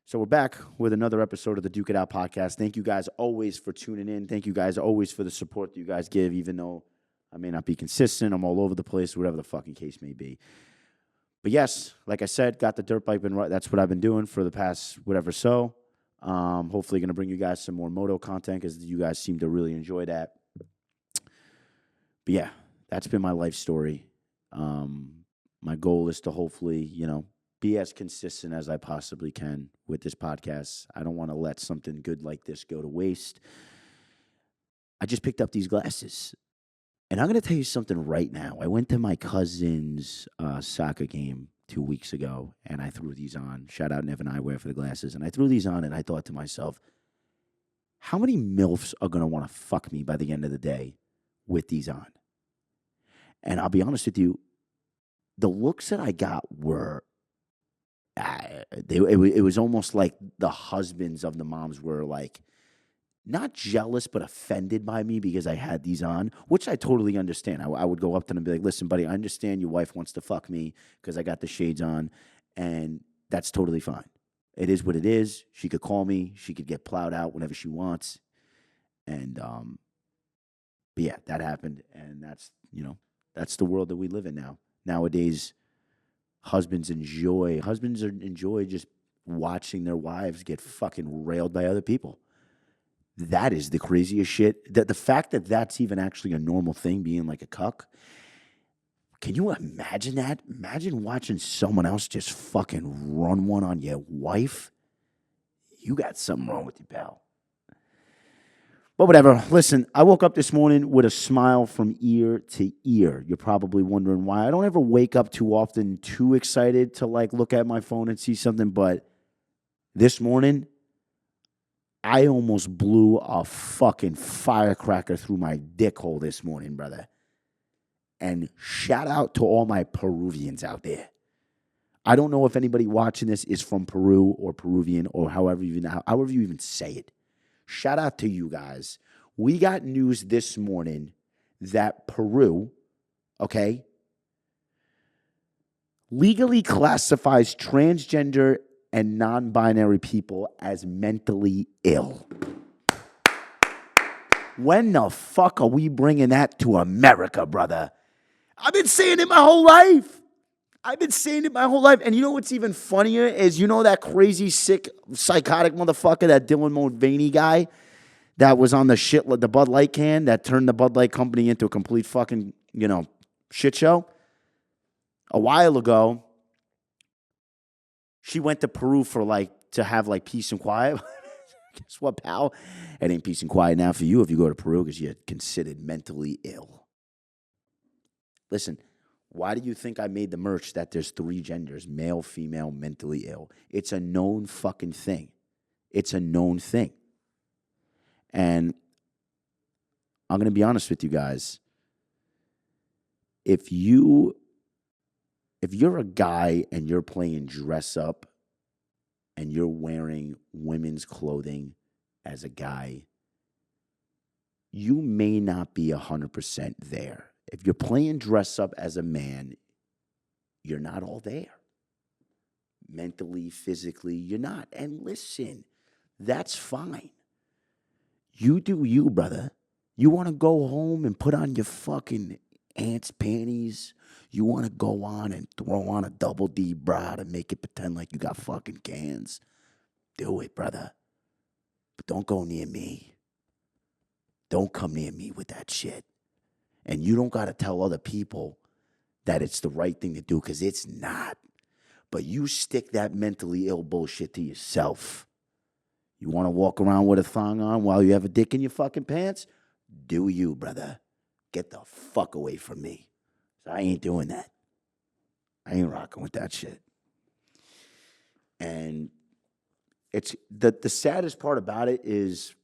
So we're back with another episode of the Duke It Out podcast. Thank you guys always for tuning in. Thank you guys always for the support that you guys give, even though I may not be consistent. I'm all over the place, whatever the fucking case may be. But yes, like I said, got the dirt bike. That's what I've been doing for the past whatever so. Hopefully going to bring you guys some more moto content because you guys seem to really enjoy that. But yeah, that's been my life story. My goal is to hopefully, be as consistent as I possibly can with this podcast. I don't want to let something good like this go to waste. I just picked up these glasses. And I'm going to tell you something right now. I went to my cousin's soccer game 2 weeks ago, and I threw these on. Shout out Nevin Eyewear for the glasses. And I threw these on, and I thought to myself, how many MILFs are going to want to fuck me by the end of the day with these on? And I'll be honest with you, the looks that I got were, it was almost like the husbands of the moms were like, not jealous, but offended by me because I had these on, which I totally understand. I would go up to them and be like, listen, buddy, I understand your wife wants to fuck me because I got the shades on, and that's totally fine. It is what it is. She could call me. She could get plowed out whenever she wants. And, but yeah, that happened, and that's the world that we live in now. Nowadays, husbands enjoy just watching their wives get fucking railed by other people. That is the craziest shit. The fact that that's even actually a normal thing, being like a cuck. Can you imagine that? Imagine watching someone else just fucking run one on your wife. You got something wrong with you, pal. But whatever. Listen, I woke up this morning with a smile from ear to ear. You're probably wondering why. I don't ever wake up too often too excited to look at my phone and see something. But this morning, I almost blew a fucking firecracker through my dick hole this morning, brother. And shout out to all my Peruvians out there. I don't know if anybody watching this is from Peru or Peruvian or however you even say it. Shout out to you guys. We got news this morning that Peru, legally classifies transgender and non-binary people as mentally ill. When the fuck are we bringing that to America, brother? I've been saying it my whole life. And you know what's even funnier is, that crazy, sick, psychotic motherfucker, that Dylan Mulvaney guy that was on the Bud Light can that turned the Bud Light company into a complete fucking, shit show. A while ago, she went to Peru to have peace and quiet. Guess what, pal? It ain't peace and quiet now for you if you go to Peru because you're considered mentally ill. Listen. Why do you think I made the merch that there's 3 genders, male, female, mentally ill? It's a known fucking thing. It's a known thing. And I'm going to be honest with you guys. If you're a guy and you're playing dress up and you're wearing women's clothing as a guy, you may not be 100% there. If you're playing dress up as a man, you're not all there. Mentally, physically, you're not. And listen, that's fine. You do you, brother. You want to go home and put on your fucking aunt's panties? You want to go on and throw on a double D bra to make it pretend like you got fucking cans? Do it, brother. But don't go near me. Don't come near me with that shit. And you don't got to tell other people that it's the right thing to do because it's not. But you stick that mentally ill bullshit to yourself. You want to walk around with a thong on while you have a dick in your fucking pants? Do you, brother. Get the fuck away from me. I ain't doing that. I ain't rocking with that shit. And it's the saddest part about it is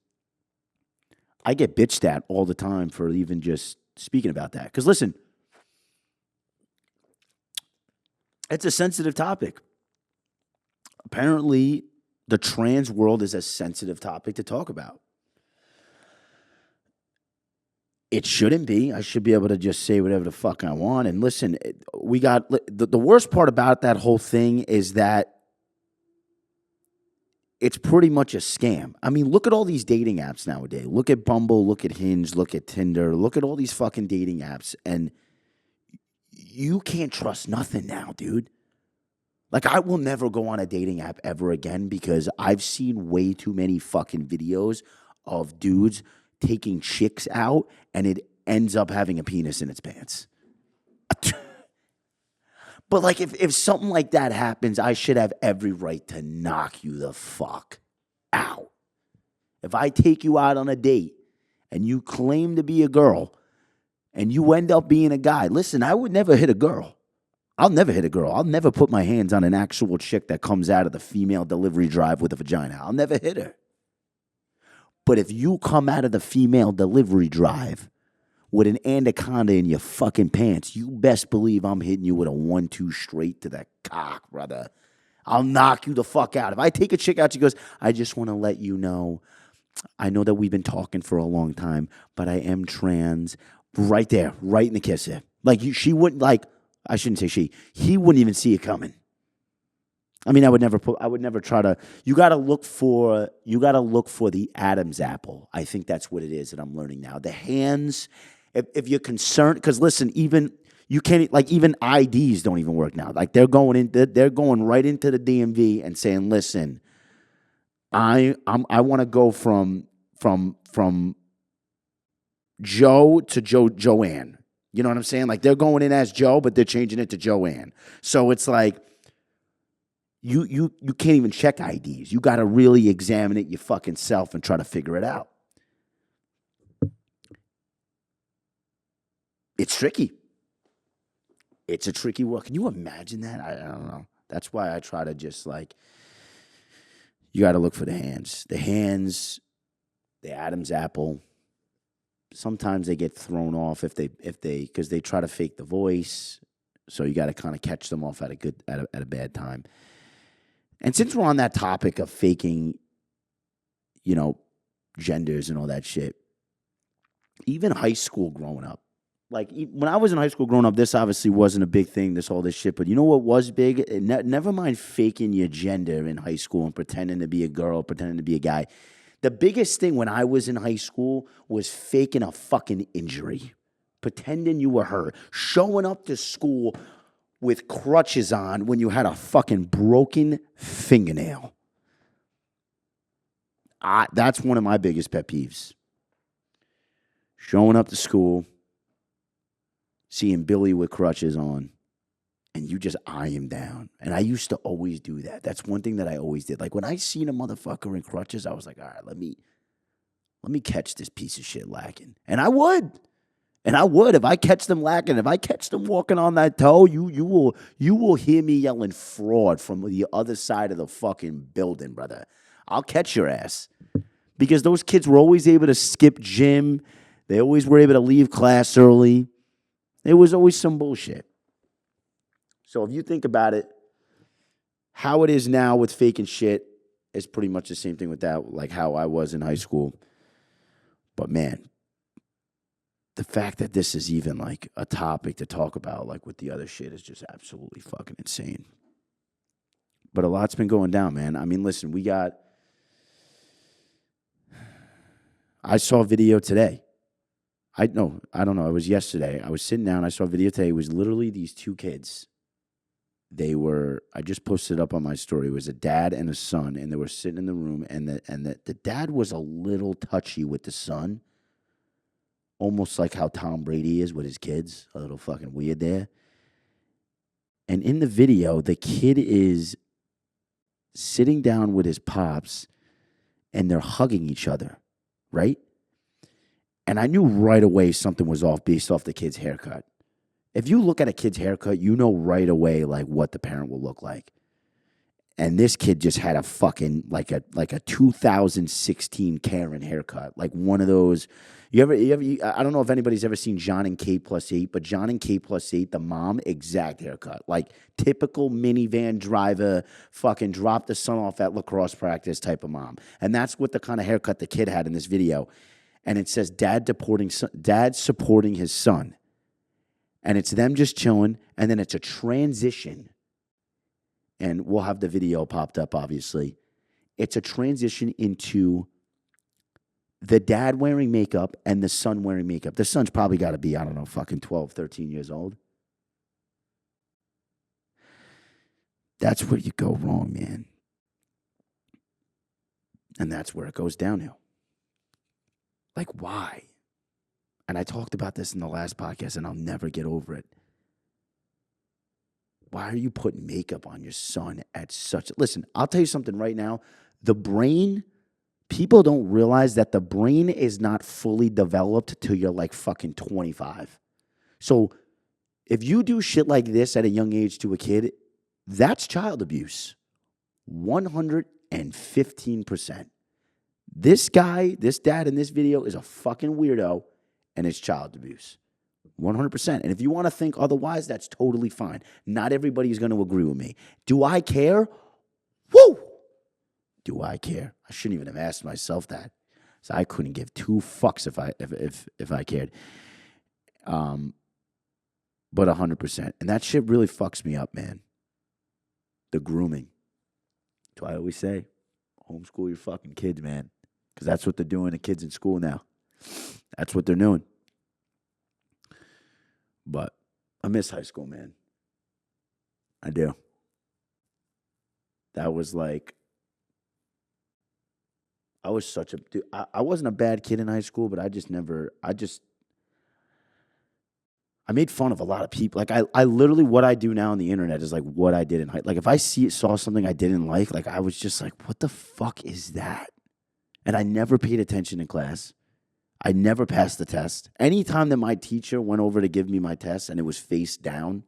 I get bitched at all the time for even just speaking about that. Because listen, it's a sensitive topic. Apparently, the trans world is a sensitive topic to talk about. It shouldn't be. I should be able to just say whatever the fuck I want. And listen, we got the worst part about that whole thing is that it's pretty much a scam. I mean, look at all these dating apps nowadays. Look at Bumble, look at Hinge, look at Tinder, look at all these fucking dating apps, and you can't trust nothing now, dude. Like, I will never go on a dating app ever again because I've seen way too many fucking videos of dudes taking chicks out and it ends up having a penis in its pants. But, like, if something like that happens, I should have every right to knock you the fuck out. If I take you out on a date and you claim to be a girl and you end up being a guy, listen, I would never hit a girl. I'll never hit a girl. I'll never put my hands on an actual chick that comes out of the female delivery drive with a vagina. I'll never hit her. But if you come out of the female delivery drive with an anaconda in your fucking pants, you best believe I'm hitting you with a 1-2 straight to the cock, brother. I'll knock you the fuck out. If I take a chick out, she goes, I just want to let you know, I know that we've been talking for a long time, but I am trans. Right there, right in the kisser. Like, she wouldn't, like, I shouldn't say she. He wouldn't even see it coming. I mean, I would never try to. You got to look for the Adam's apple. I think that's what it is that I'm learning now. The hands, if you're concerned, because listen, even you can't, like, even IDs don't even work now. Like, they're going right into the DMV and saying, listen, I want to go from Joe to Joanne. You know what I'm saying? Like, they're going in as Joe, but they're changing it to Joanne. So it's like you can't even check IDs. You got to really examine it your fucking self and try to figure it out. It's tricky. It's a tricky world. Can you imagine that? I don't know. That's why I try to just, like, you got to look for the hands. The hands, the Adam's apple. Sometimes they get thrown off because they try to fake the voice. So you got to kind of catch them off at a bad time. And since we're on that topic of faking, genders and all that shit, even high school growing up, like, when I was in high school growing up, this obviously wasn't a big thing, all this shit. But you know what was big? Never mind faking your gender in high school and pretending to be a girl, pretending to be a guy. The biggest thing when I was in high school was faking a fucking injury, pretending you were hurt, showing up to school with crutches on when you had a fucking broken fingernail. That's one of my biggest pet peeves. Showing up to school, seeing Billy with crutches on, and you just eye him down. And I used to always do that. That's one thing that I always did. Like, when I seen a motherfucker in crutches, I was like, all right, let me catch this piece of shit lacking. And I would. If I catch them lacking, if I catch them walking on that toe, you will hear me yelling fraud from the other side of the fucking building, brother. I'll catch your ass. Because those kids were always able to skip gym. They always were able to leave class early. There was always some bullshit. So if you think about it, how it is now with faking shit is pretty much the same thing with that, like how I was in high school. But man, the fact that this is even like a topic to talk about, like with the other shit, is just absolutely fucking insane. But a lot's been going down, man. I mean, listen, I saw a video today. I don't know. It was yesterday. I was sitting down. I saw a video today. It was literally these two kids. I just posted it up on my story. It was a dad and a son, and they were sitting in the room, and the dad was a little touchy with the son, almost like how Tom Brady is with his kids, a little fucking weird there. And in the video, the kid is sitting down with his pops, and they're hugging each other, right? And I knew right away something was off based off the kid's haircut. If you look at a kid's haircut, you know right away like what the parent will look like. And this kid just had a fucking like a 2016 Karen haircut, like one of those. I don't know if anybody's ever seen John and K plus 8, but John and K plus 8, the mom, exact haircut, like typical minivan driver, fucking drop the son off at lacrosse practice type of mom. And that's what the kind of haircut the kid had in this video. And it says dad supporting his son. And it's them just chilling, and then it's a transition. And we'll have the video popped up, obviously. It's a transition into the dad wearing makeup and the son wearing makeup. The son's probably got to be, I don't know, fucking 12, 13 years old. That's where you go wrong, man. And that's where it goes downhill. Like, why? And I talked about this in the last podcast, and I'll never get over it. Why are you putting makeup on your son at such a... Listen, I'll tell you something right now. The brain, people don't realize that the brain is not fully developed till you're like fucking 25. So if you do shit like this at a young age to a kid, that's child abuse. 115%. This guy, this dad in this video is a fucking weirdo, and it's child abuse. 100%. And if you want to think otherwise, that's totally fine. Not everybody is going to agree with me. Do I care? Woo! Do I care? I shouldn't even have asked myself that. So I couldn't give two fucks if I cared. But 100%. And that shit really fucks me up, man. The grooming. That's why I always say, homeschool your fucking kids, man. Because that's what they're doing to kids in school now. That's what they're doing. But I miss high school, man. I do. That was like, I was such a dude. I wasn't a bad kid in high school, but I made fun of a lot of people. Like I literally, what I do now on the internet is like what I did in high. Like if I saw something I didn't like I was just like, what the fuck is that? And I never paid attention in class. I never passed the test. Anytime that my teacher went over to give me my test and it was face down,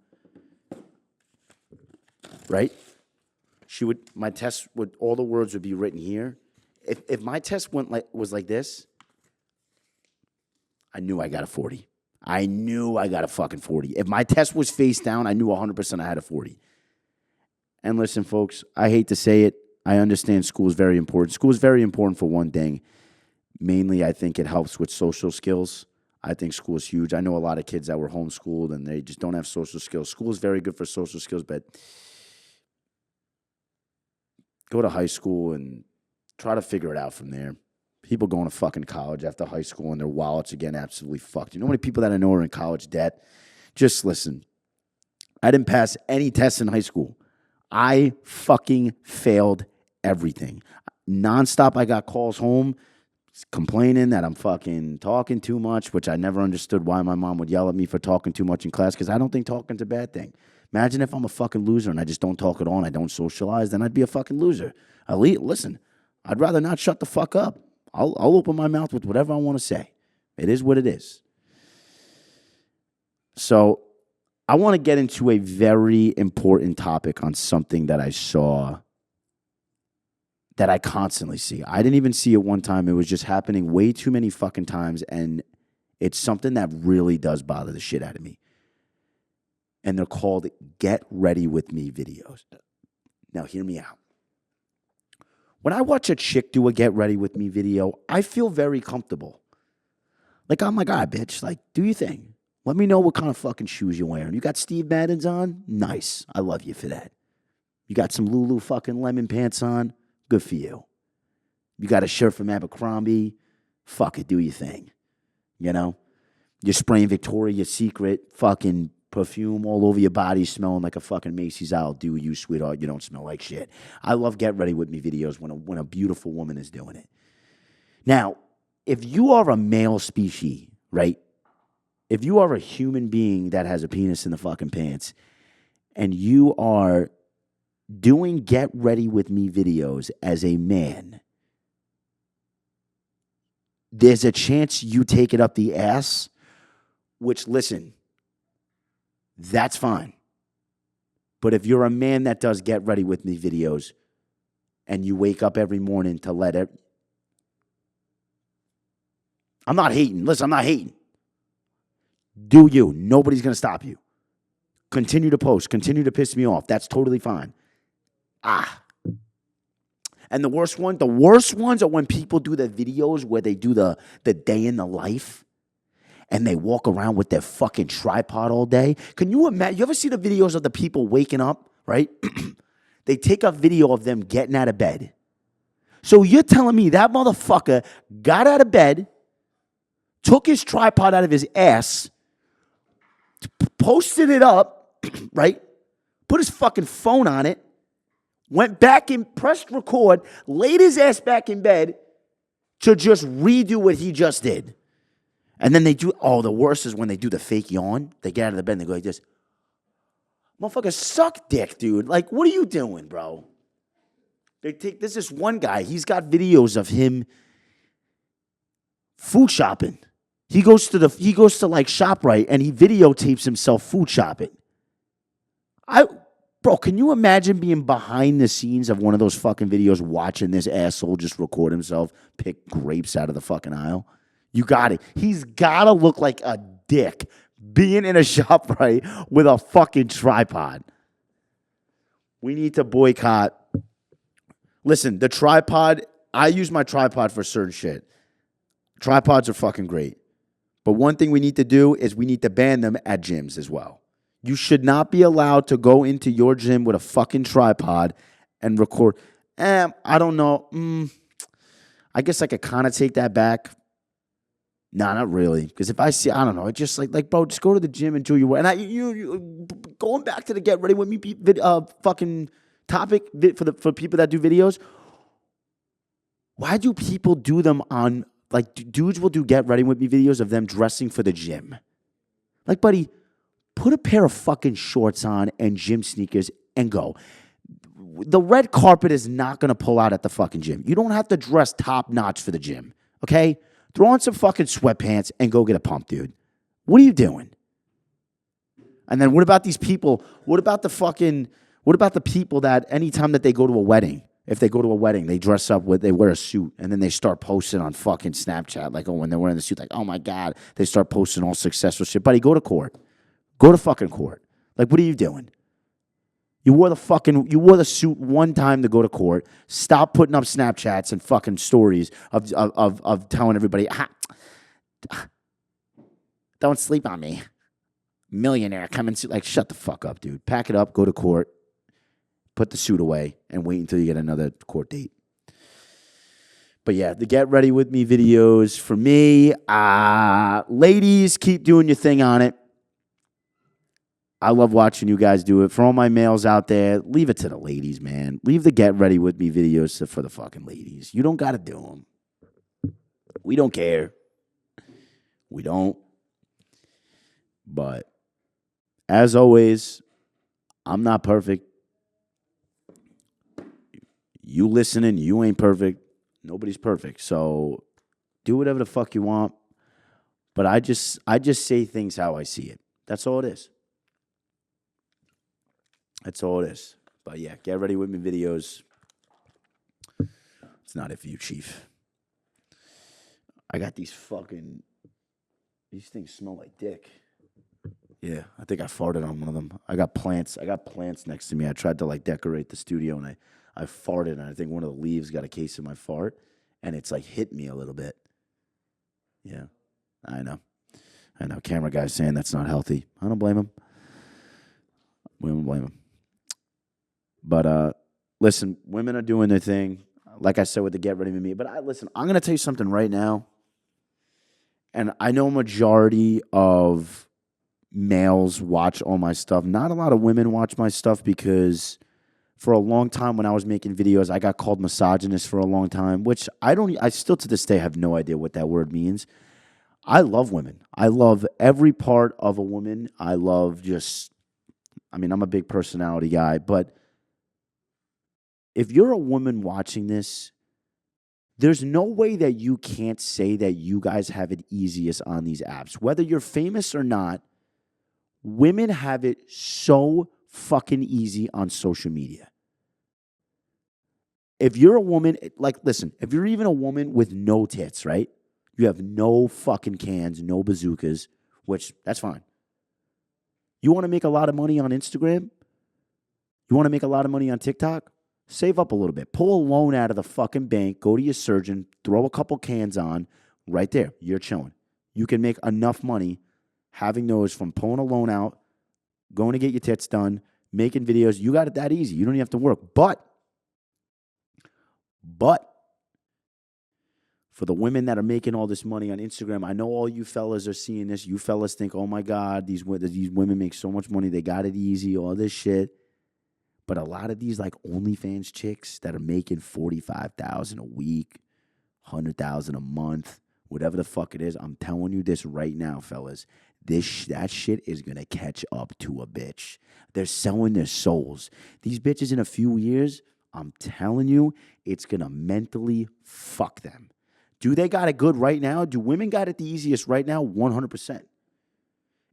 right? My test would, all the words would be written here. If my test was like this, I knew I got a 40. I knew I got a fucking 40. If my test was face down, I knew 100% I had a 40. And listen, folks, I hate to say it. I understand school is very important. School is very important for one thing. Mainly, I think it helps with social skills. I think school is huge. I know a lot of kids that were homeschooled and they just don't have social skills. School is very good for social skills, but go to high school and try to figure it out from there. People going to fucking college after high school and their wallets are getting absolutely fucked. You know how many people that I know are in college debt? Just listen. I didn't pass any tests in high school. I fucking failed everything. Nonstop, I got calls home complaining that I'm fucking talking too much, which I never understood why my mom would yell at me for talking too much in class, because I don't think talking's a bad thing. Imagine if I'm a fucking loser and I just don't talk at all and I don't socialize, then I'd be a fucking loser. Listen, I'd rather not shut the fuck up. I'll open my mouth with whatever I want to say. It is what it is. So I want to get into a very important topic on something that I saw that I constantly see. I didn't even see it one time. It was just happening way too many fucking times, and it's something that really does bother the shit out of me. And they're called Get Ready With Me videos. Now, hear me out. When I watch a chick do a Get Ready With Me video, I feel very comfortable. Like, I'm like, all right, bitch, like, do your thing. Let me know what kind of fucking shoes you're wearing. You got Steve Maddens on? Nice. I love you for that. You got some Lulu fucking lemon pants on? Good for you. You got a shirt from Abercrombie? Fuck it, do your thing. You know? You're spraying Victoria's Secret fucking perfume all over your body, smelling like a fucking Macy's. I'll do you, sweetheart. You don't smell like shit. I love Get Ready With Me videos when a beautiful woman is doing it. Now, if you are a male species, right? If you are a human being that has a penis in the fucking pants and you are doing Get Ready With Me videos as a man, there's a chance you take it up the ass, which, listen, that's fine. But if you're a man that does Get Ready With Me videos and you wake up every morning to let it... I'm not hating. Listen, I'm not hating. Do you. Nobody's going to stop you. Continue to post. Continue to piss me off. That's totally fine. And the worst ones are when people do the videos where they do the day in the life and they walk around with their fucking tripod all day. Can you imagine? You ever see the videos of the people waking up, right? They take a video of them getting out of bed. So you're telling me that motherfucker got out of bed, took his tripod out of his ass, posted it up, right? Put his fucking phone on it, went back and pressed record, laid his ass back in bed to just redo what he just did. And then they do, the worst is when they do the fake yawn. They get out of the bed and they go like this. Motherfucker, suck dick, dude. Like, what are you doing, bro? There's this one guy, he's got videos of him food shopping. He goes to like ShopRite and he videotapes himself food shopping. Bro, can you imagine being behind the scenes of one of those fucking videos watching this asshole just record himself pick grapes out of the fucking aisle? You got it. He's got to look like a dick being in a ShopRite with a fucking tripod. We need to boycott. Listen, the tripod, I use my tripod for certain shit. Tripods are fucking great. But one thing we need to do is we need to ban them at gyms as well. You should not be allowed to go into your gym with a fucking tripod and record. I don't know. I guess I could kind of take that back. Nah, not really. Because if I see, I don't know. It's just like, bro, just go to the gym and do your work. And you going back to the get ready with me fucking topic for people that do videos. Why do people do them on, like, dudes will do get ready with me videos of them dressing for the gym? Like, buddy, put a pair of fucking shorts on and gym sneakers and go. The red carpet is not going to pull out at the fucking gym. You don't have to dress top notch for the gym, okay? Throw on some fucking sweatpants and go get a pump, dude. What are you doing? And then what about these people? What about the people that anytime that they go to a wedding, if they go to a wedding, they dress up they wear a suit and then they start posting on fucking Snapchat, like, when they're wearing the suit, like, oh my God, they start posting all successful shit. Buddy, go to court. Go to fucking court. Like, what are you doing? You wore the suit one time to go to court. Stop putting up Snapchats and fucking stories of telling everybody, don't sleep on me. Millionaire coming suit. Like, shut the fuck up, dude. Pack it up, go to court, put the suit away, and wait until you get another court date. But yeah, the get ready with me videos for me. Ladies, keep doing your thing on it. I love watching you guys do it. For all my males out there, leave it to the ladies, man. Leave the get ready with me videos for the fucking ladies. You don't got to do them. We don't care. We don't. But as always, I'm not perfect. You listening, you ain't perfect. Nobody's perfect. So do whatever the fuck you want. But I just say things how I see it. That's all it is. That's all it is. But yeah, get ready with me videos. It's not it for you, Chief. I got these things smell like dick. Yeah, I think I farted on one of them. I got plants next to me. I tried to like decorate the studio and I farted and I think one of the leaves got a case of my fart and it's like hit me a little bit. Yeah, I know. Camera guy's saying that's not healthy. I don't blame him. We don't blame him. But listen, women are doing their thing. Like I said with the get ready with me. But I'm going to tell you something right now. And I know majority of males watch all my stuff. Not a lot of women watch my stuff because for a long time when I was making videos, I got called misogynist for a long time, which I still to this day have no idea what that word means. I love women. I love every part of a woman. I'm a big personality guy, but if you're a woman watching this, there's no way that you can't say that you guys have it easiest on these apps. Whether you're famous or not, women have it so fucking easy on social media. If you're a woman, if you're even a woman with no tits, right? You have no fucking cans, no bazookas, which that's fine. You want to make a lot of money on Instagram? You want to make a lot of money on TikTok? Save up a little bit. Pull a loan out of the fucking bank. Go to your surgeon. Throw a couple cans on. Right there. You're chilling. You can make enough money having those from pulling a loan out, going to get your tits done, making videos. You got it that easy. You don't even have to work. But For the women that are making all this money on Instagram, I know all you fellas are seeing this. You fellas think, oh my God, these women make so much money. They got it easy, all this shit. But a lot of these like OnlyFans chicks that are making $45,000 a week, $100,000 a month, whatever the fuck it is, I'm telling you this right now, fellas. That shit is gonna catch up to a bitch. They're selling their souls. These bitches in a few years, I'm telling you, it's gonna mentally fuck them. Do they got it good right now? Do women got it the easiest right now? 100%.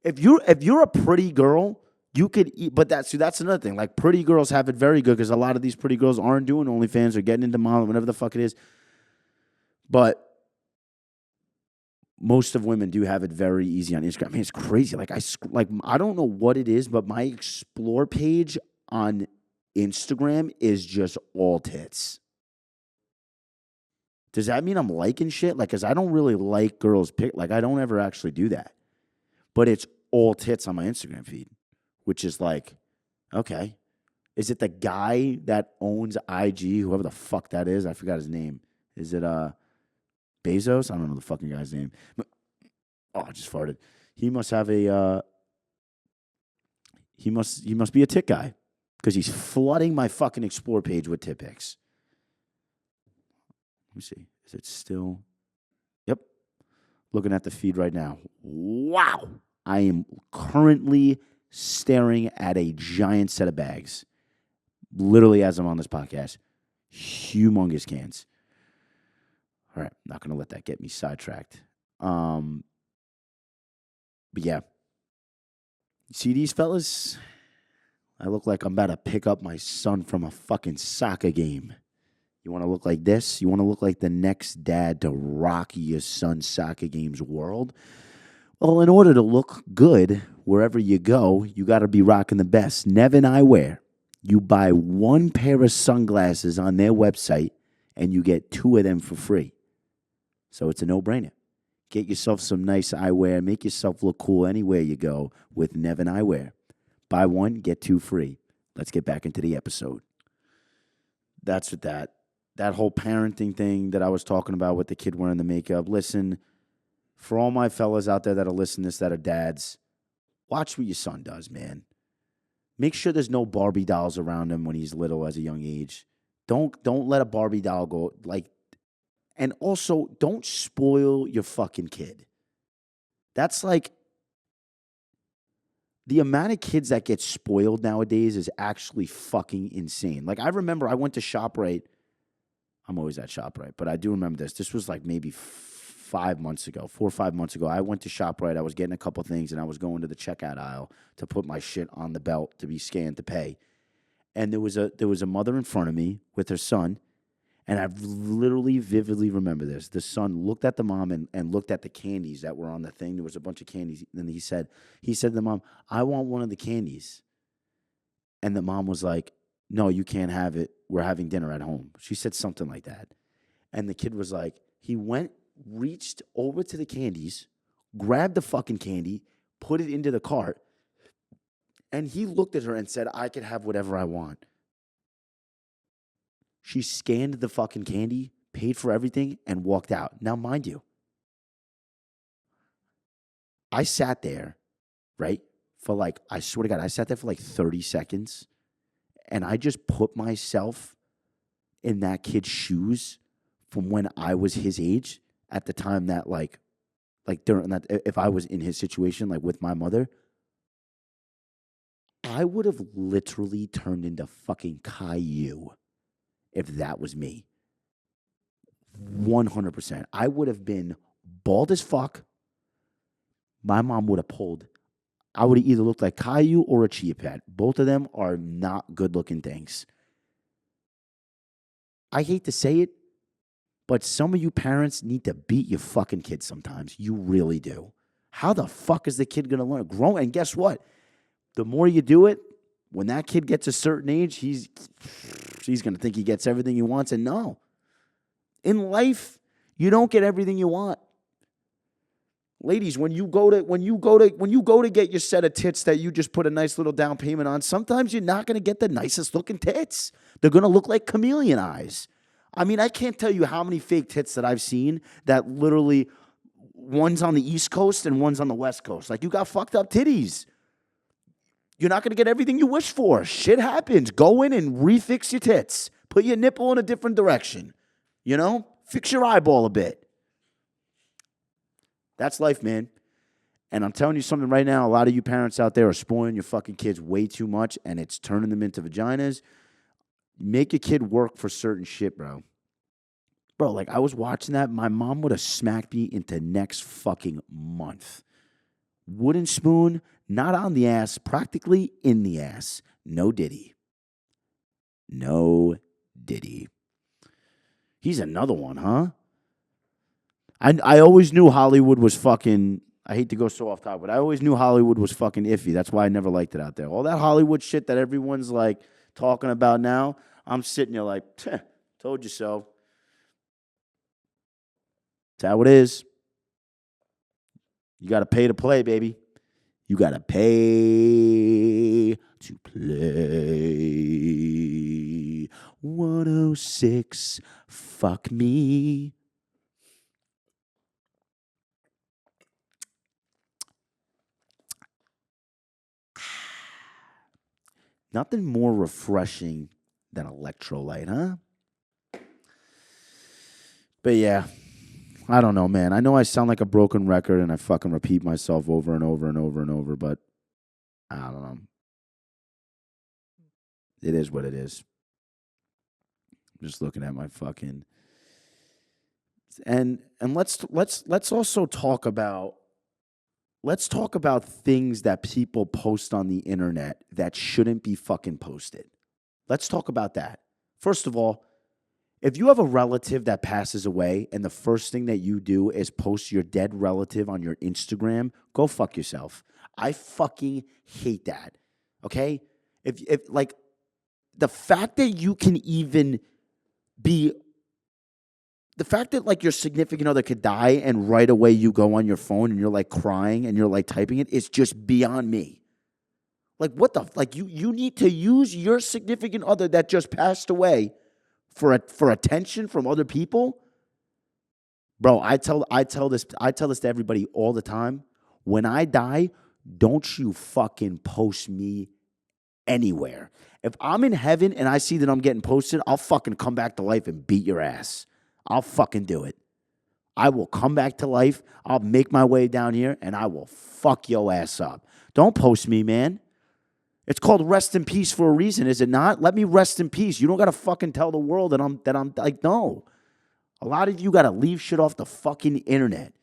If you're a pretty girl, you could eat, but that's another thing. Like, pretty girls have it very good because a lot of these pretty girls aren't doing OnlyFans or getting into modeling, whatever the fuck it is. But most of women do have it very easy on Instagram. I mean, it's crazy. Like, I don't know what it is, but my explore page on Instagram is just all tits. Does that mean I'm liking shit? Like, because I don't really like girls' pic. Like, I don't ever actually do that. But it's all tits on my Instagram feed, which is like, okay. Is it the guy that owns IG, whoever the fuck that is? I forgot his name. Is it Bezos? I don't know the fucking guy's name. Oh, I just farted. He must have a, he must be a tit guy because he's flooding my fucking explore page with tit pics. Let me see. Is it still? Yep. Looking at the feed right now. Wow. I am currently staring at a giant set of bags. Literally as I'm on this podcast. Humongous cans. All right. Not going to let that get me sidetracked. But yeah. See these fellas? I look like I'm about to pick up my son from a fucking soccer game. You want to look like this? You want to look like the next dad to rock your son's soccer game's world? Well, in order to look good wherever you go, you got to be rocking the best. Nevin Eyewear. You buy one pair of sunglasses on their website, and you get 2 of them for free. So it's a no-brainer. Get yourself some nice eyewear. Make yourself look cool anywhere you go with Nevin Eyewear. Buy 1, get 2 free. Let's get back into the episode. That's what that whole parenting thing that I was talking about with the kid wearing the makeup. Listen, for all my fellas out there that are listening to this that are dads, watch what your son does, man. Make sure there's no Barbie dolls around him when he's little as a young age. Don't let a Barbie doll go, like, and also don't spoil your fucking kid. That's like, the amount of kids that get spoiled nowadays is actually fucking insane. Like, I remember I went to ShopRite. I'm always at ShopRite, but I do remember this. This was like maybe 4 or 5 months ago. I went to ShopRite. I was getting a couple things, and I was going to the checkout aisle to put my shit on the belt to be scanned to pay. And there was a mother in front of me with her son, and I literally vividly remember this. The son looked at the mom and looked at the candies that were on the thing. There was a bunch of candies, and he said to the mom, "I want one of the candies." And the mom was like, "No, you can't have it. We're having dinner at home." She said something like that. And the kid was like, he reached over to the candies, grabbed the fucking candy, put it into the cart, and he looked at her and said, "I could have whatever I want." She scanned the fucking candy, paid for everything, and walked out. Now, mind you, I sat there, right, for like, I swear to God, I sat there for like 30 seconds, and I just put myself in that kid's shoes from when I was his age at the time that, like during that, if I was in his situation, like with my mother, I would have literally turned into fucking Caillou if that was me. 100%. I would have been bald as fuck. My mom would have pulled. I would have either looked like Caillou or a Chia Pet. Both of them are not good-looking things. I hate to say it, but some of you parents need to beat your fucking kids sometimes. You really do. How the fuck is the kid going to learn? Grow, and guess what? The more you do it, when that kid gets a certain age, he's going to think he gets everything he wants. And no. In life, you don't get everything you want. Ladies, when you go to get your set of tits that you just put a nice little down payment on, sometimes you're not going to get the nicest looking tits. They're going to look like chameleon eyes. I mean, I can't tell you how many fake tits that I've seen that literally one's on the East Coast and one's on the West Coast. Like, you got fucked up titties. You're not going to get everything you wish for. Shit happens. Go in and refix your tits. Put your nipple in a different direction. You know? Fix your eyeball a bit. That's life, man. And I'm telling you something right now, a lot of you parents out there are spoiling your fucking kids way too much, and it's turning them into vaginas. Make your kid work for certain shit, bro. Bro, like, I was watching that. My mom would have smacked me into next fucking month. Wooden spoon, not on the ass, practically in the ass. No diddy. No diddy. He's another one, huh? I always knew Hollywood was fucking, I hate to go so off topic, but I always knew Hollywood was fucking iffy. That's why I never liked it out there. All that Hollywood shit that everyone's like talking about now, I'm sitting there like, told you so. That's how it is. You got to pay to play, baby. You got to pay to play. 106, fuck me. Nothing more refreshing than electrolyte, huh? But yeah, I don't know, man. I know I sound like a broken record and I fucking repeat myself over and over and over and over, but I don't know. It is what it is. I'm just looking at my fucking and let's also talk about things that people post on the internet that shouldn't be fucking posted. Let's talk about that. First of all, if you have a relative that passes away and the first thing that you do is post your dead relative on your Instagram, go fuck yourself. I fucking hate that. Okay? If like the fact that you can even be the fact that like your significant other could die and right away you go on your phone and you're like crying and you're like typing it is just beyond me. Like what the like you need to use your significant other that just passed away for attention from other people. Bro, I tell this to everybody all the time. When I die, don't you fucking post me anywhere. If I'm in heaven and I see that I'm getting posted, I'll fucking come back to life and beat your ass. I'll fucking do it. I will come back to life. I'll make my way down here and I will fuck your ass up. Don't post me, man. It's called rest in peace for a reason, is it not? Let me rest in peace. You don't got to fucking tell the world that I'm like, no. A lot of you got to leave shit off the fucking internet.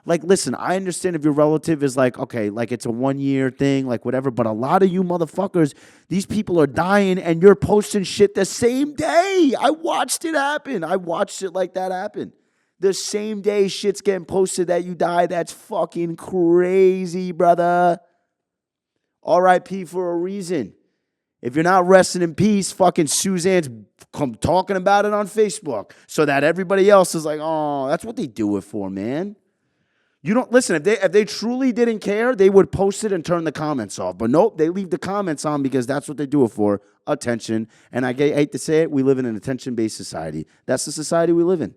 Like, listen, I understand if your relative is like, okay, like it's a 1 year thing, like whatever, but a lot of you motherfuckers, these people are dying and you're posting shit the same day. I watched it happen. I watched it like that happen. The same day shit's getting posted that you die. That's fucking crazy, brother. R.I.P. for a reason. If you're not resting in peace, fucking Suzanne's talking about it on Facebook so that everybody else is like, oh, that's what they do it for, man. You don't listen. If they truly didn't care, they would post it and turn the comments off. But nope, they leave the comments on because that's what they do it for, attention. And I hate to say it, we live in an attention-based society. That's the society we live in.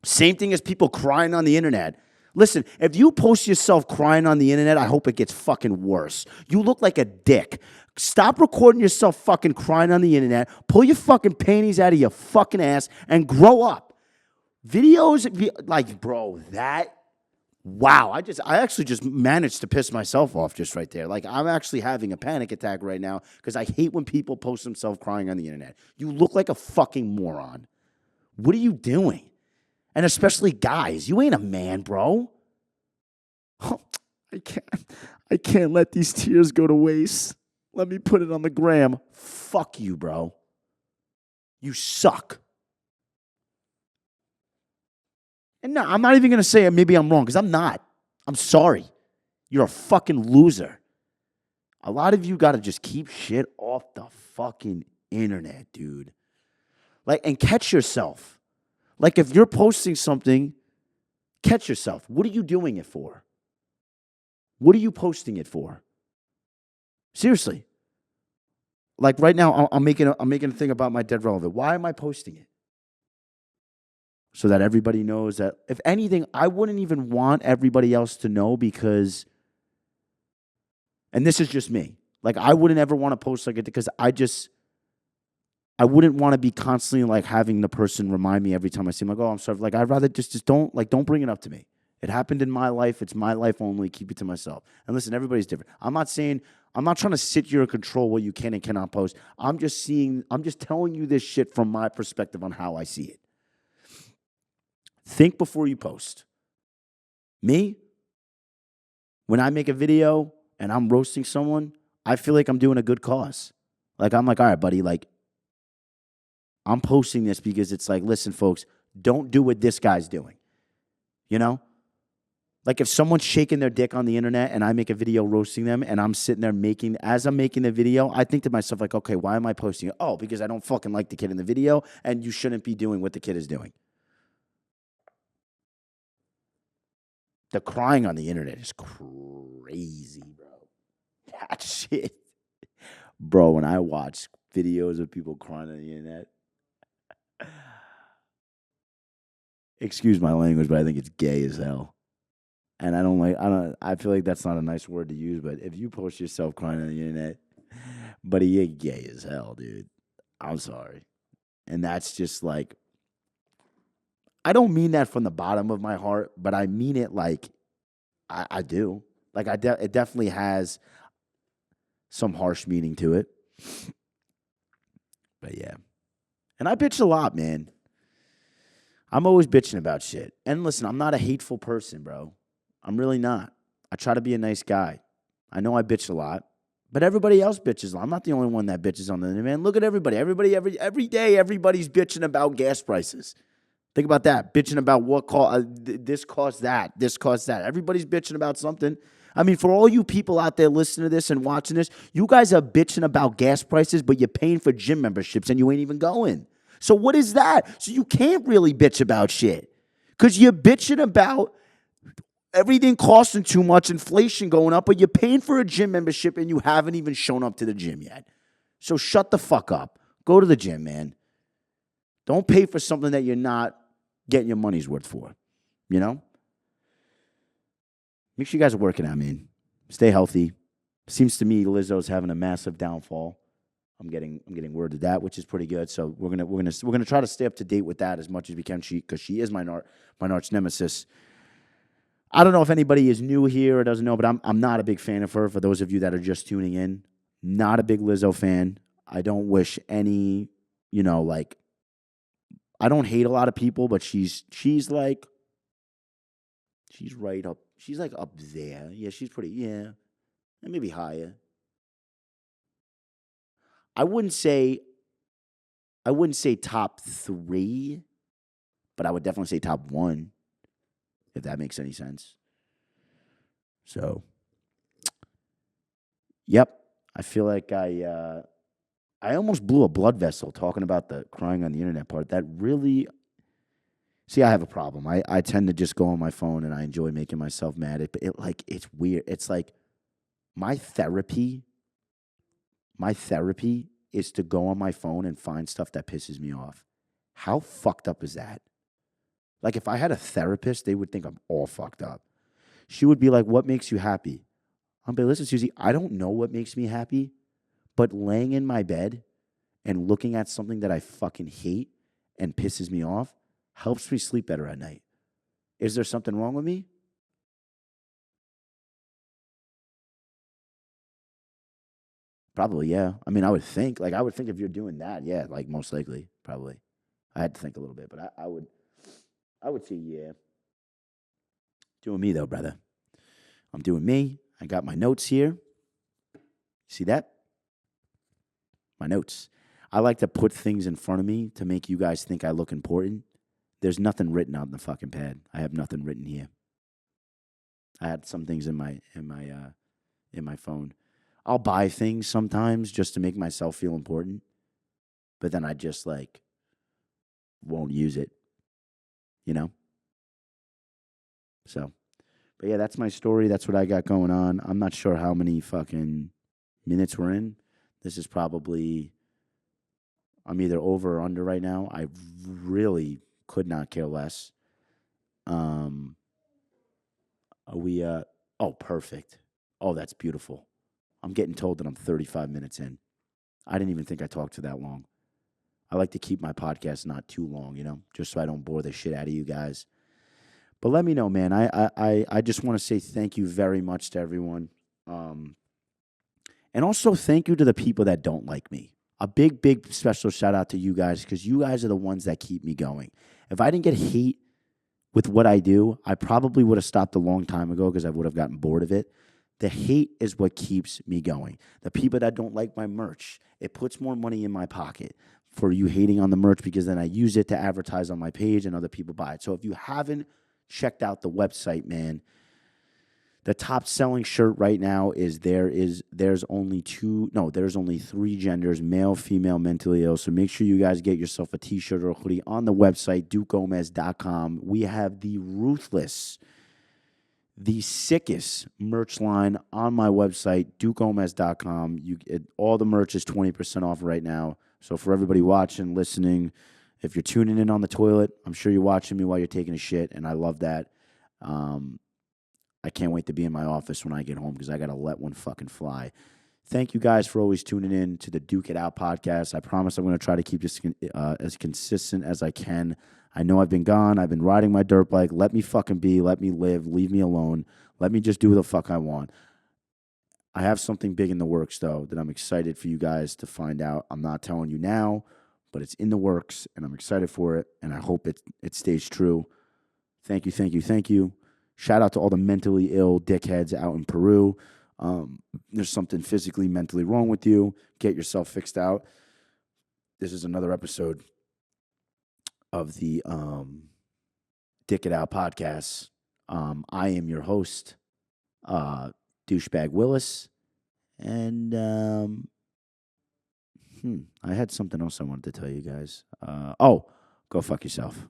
Same thing as people crying on the internet. Listen, if you post yourself crying on the internet, I hope it gets fucking worse. You look like a dick. Stop recording yourself fucking crying on the internet. Pull your fucking panties out of your fucking ass and grow up. Videos, like, bro, that. Wow, I actually just managed to piss myself off just right there. Like, I'm actually having a panic attack right now because I hate when people post themselves crying on the internet. You look like a fucking moron. What are you doing? And especially guys, you ain't a man, bro. Oh, I can't let these tears go to waste. Let me put it on the gram. Fuck you, bro. You suck. And no, I'm not even going to say maybe I'm wrong because I'm not. I'm sorry. You're a fucking loser. A lot of you got to just keep shit off the fucking internet, dude. Like, and catch yourself. Like, if you're posting something, catch yourself. What are you doing it for? What are you posting it for? Seriously. Like, right now, I'm making a thing about my dead relative. Why am I posting it? so that everybody knows that, if anything, I wouldn't even want everybody else to know because, and this is just me, like I wouldn't ever want to post like it because I wouldn't want to be constantly like having the person remind me every time I see him, like, oh, I'm sorry. Like, I'd rather just don't bring it up to me. It happened in my life. It's my life only. Keep it to myself. And listen, everybody's different. I'm not trying to sit here and control what you can and cannot post. I'm just telling you this shit from my perspective on how I see it. Think before you post. Me, when I make a video and I'm roasting someone, I feel like I'm doing a good cause. Like, I'm like, all right, buddy, like, I'm posting this because it's like, listen, folks, don't do what this guy's doing. You know? Like, if someone's shaking their dick on the internet and I make a video roasting them and I'm sitting there as I'm making the video, I think to myself, like, okay, why am I posting it? Oh, because I don't fucking like the kid in the video and you shouldn't be doing what the kid is doing. The crying on the internet is crazy, bro. That shit. Bro, when I watch videos of people crying on the internet, excuse my language, but I think it's gay as hell. And I feel like that's not a nice word to use, but if you post yourself crying on the internet, buddy, you're gay as hell, dude. I'm sorry. And that's just like, I don't mean that from the bottom of my heart, but I mean it like I do. Like, it definitely has some harsh meaning to it. But yeah. And I bitch a lot, man. I'm always bitching about shit. And listen, I'm not a hateful person, bro. I'm really not. I try to be a nice guy. I know I bitch a lot, but everybody else bitches a lot. I'm not the only one that bitches on the internet, man. Look at everybody. Every day, everybody's bitching about gas prices. Think about that. Bitching about this costs that. This costs that. Everybody's bitching about something. I mean, for all you people out there listening to this and watching this, you guys are bitching about gas prices, but you're paying for gym memberships and you ain't even going. So what is that? So you can't really bitch about shit because you're bitching about everything costing too much, inflation going up, but you're paying for a gym membership and you haven't even shown up to the gym yet. So shut the fuck up. Go to the gym, man. Don't pay for something that you're not getting your money's worth for, you know? Make sure you guys are working out, man. Stay healthy. Seems to me Lizzo's having a massive downfall. I'm getting word of that, which is pretty good. So we're gonna try to stay up to date with that as much as we can. Because she is my arch nemesis. I don't know if anybody is new here or doesn't know, but I'm not a big fan of her. For those of you that are just tuning in, not a big Lizzo fan. I don't wish any, like, I don't hate a lot of people, but she's right up. She's like up there. Yeah, she's pretty. Yeah, and maybe higher. I wouldn't say top 3, but I would definitely say top 1, if that makes any sense. So, yep, I feel like I almost blew a blood vessel talking about the crying on the internet part. That really, see, I have a problem. I tend to just go on my phone and I enjoy making myself mad. It's weird. It's like my therapy is to go on my phone and find stuff that pisses me off. How fucked up is that? Like, if I had a therapist, they would think I'm all fucked up. She would be like, what makes you happy? I'm like, listen, Susie, I don't know what makes me happy, but laying in my bed and looking at something that I fucking hate and pisses me off helps me sleep better at night. Is there something wrong with me? Probably, yeah. I mean, I would think if you're doing that, yeah, like most likely, probably. I had to think a little bit, but I would say, yeah. Doing me though, brother. I'm doing me. I got my notes here. See that? My notes. I like to put things in front of me to make you guys think I look important. There's nothing written on the fucking pad. I have nothing written here. I had some things in my phone. I'll buy things sometimes just to make myself feel important, but then I just like won't use it, you know? So, but yeah, that's my story. That's what I got going on. I'm not sure how many fucking minutes we're in. This is probably, I'm either over or under right now. I really Could not care less. Um, are we? Oh, perfect. Oh, that's beautiful. I'm getting told that I'm 35 minutes in. I didn't even think I talked for that long. I like to keep my podcast not too long, just so I don't bore the shit out of you guys. But let me know, man. I just want to say thank you very much to everyone. And also thank you to the people that don't like me. A big, big special shout out to you guys because you guys are the ones that keep me going. If I didn't get hate with what I do, I probably would have stopped a long time ago because I would have gotten bored of it. The hate is what keeps me going. The people that don't like my merch, it puts more money in my pocket for you hating on the merch because then I use it to advertise on my page and other people buy it. So if you haven't checked out the website, man, the top selling shirt right now there's only three genders, male, female, mentally ill. So make sure you guys get yourself a t-shirt or a hoodie on the website, dukegomez.com. We have the ruthless, the sickest merch line on my website, dukegomez.com. All the merch is 20% off right now. So for everybody watching, listening, if you're tuning in on the toilet, I'm sure you're watching me while you're taking a shit, and I love that. I can't wait to be in my office when I get home because I got to let one fucking fly. Thank you guys for always tuning in to the Duke It Out podcast. I promise I'm going to try to keep this as consistent as I can. I know I've been gone. I've been riding my dirt bike. Let me fucking be. Let me live. Leave me alone. Let me just do the fuck I want. I have something big in the works, though, that I'm excited for you guys to find out. I'm not telling you now, but it's in the works, and I'm excited for it, and I hope it stays true. Thank you, thank you, thank you. Shout out to all the mentally ill dickheads out in Peru. There's something physically, mentally wrong with you. Get yourself fixed out. This is another episode of the Dick It Out podcast. I am your host, Douchebag Willis. And I had something else I wanted to tell you guys. Go fuck yourself.